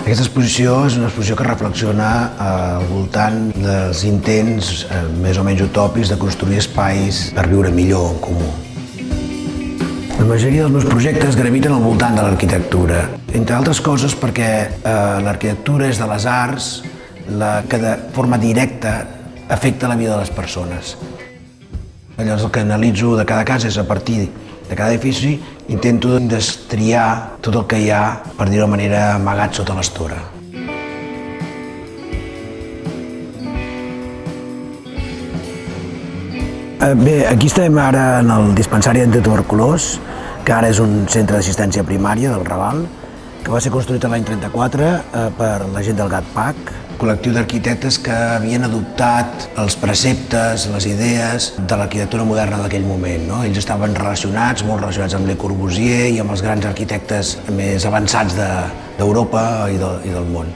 Aquesta exposició és una exposició que reflexiona al voltant dels intents més o menys utòpics de construir espais per viure millor en comú. La majoria dels meus projectes graviten al voltant de l'arquitectura, entre altres coses perquè l'arquitectura és de les arts la que de forma directa afecta la vida de les persones. Llavors el que analitzo de cada casa és a partir de cada edifici intento destriar tot el que hi ha, per dir-ho de manera, amagat sota l'estora. Bé, aquí estem ara en el dispensari antituberculós, que ara és un centre d'assistència primària del Raval, que va ser construït l'any 34 per la gent del GATPAC, col·lectiu d'arquitectes que havien adoptat els preceptes, les idees de l'arquitectura moderna d'aquell moment. Ells estaven relacionats, molt relacionats amb Le Corbusier i amb els grans arquitectes més avançats d'Europa i del món.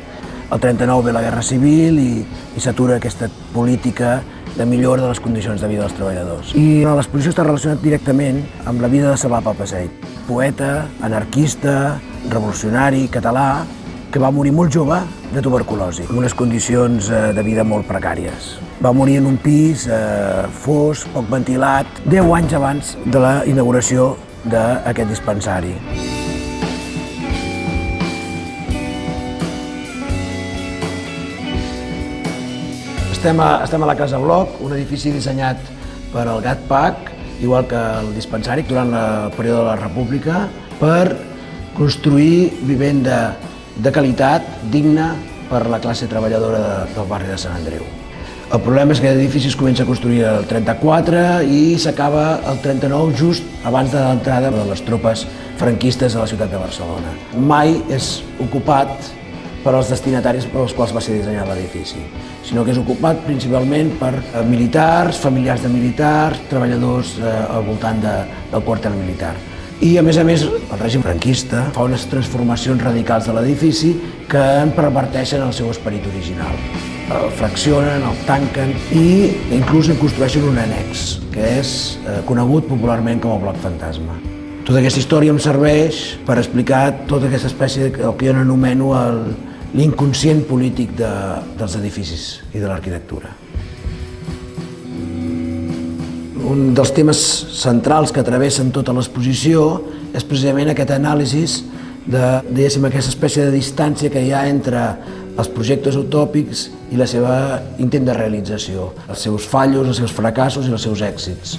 El 39 ve la Guerra Civil i s'atura aquesta política de millora de les condicions de vida dels treballadors. I l'exposició està relacionada directament amb la vida de Sabà Papasseit, poeta, anarquista, revolucionari, català, que va morir molt jove de tuberculosi, en unes condicions de vida molt precàries. Va morir en un pis fosc, poc ventilat, 10 anys abans de la inauguració d'aquest dispensari. Estem a la Casa Bloc, un edifici dissenyat per al GATPAC, igual que el dispensari, durant el període de la República, per construir vivenda de qualitat, digna per la classe treballadora del barri de Sant Andreu. El problema és que l'edifici es comença a construir el 34 i s'acaba el 39 just abans de l'entrada de les tropes franquistes a la ciutat de Barcelona. Mai és ocupat per als destinataris pels quals va ser dissenyat l'edifici, sinó que és ocupat principalment per militars, familiars de militars, treballadors al voltant del quartel militar. I, a més, el règim franquista fa unes transformacions radicals de l'edifici que en perverteixen el seu esperit original. El fraccionen, el tanquen i inclús en construeixen un annex, que és conegut popularment com a Bloc Fantasma. Tota aquesta història em serveix per explicar tota aquesta espècie del que jo anomeno l'inconscient polític dels edificis i de l'arquitectura. Un dels temes centrals que travessen tota l'exposició és precisament aquest anàlisi d'aquesta espècie de distància que hi ha entre els projectes utòpics i la seva intent de realització, els seus fallos, els seus fracassos i els seus èxits.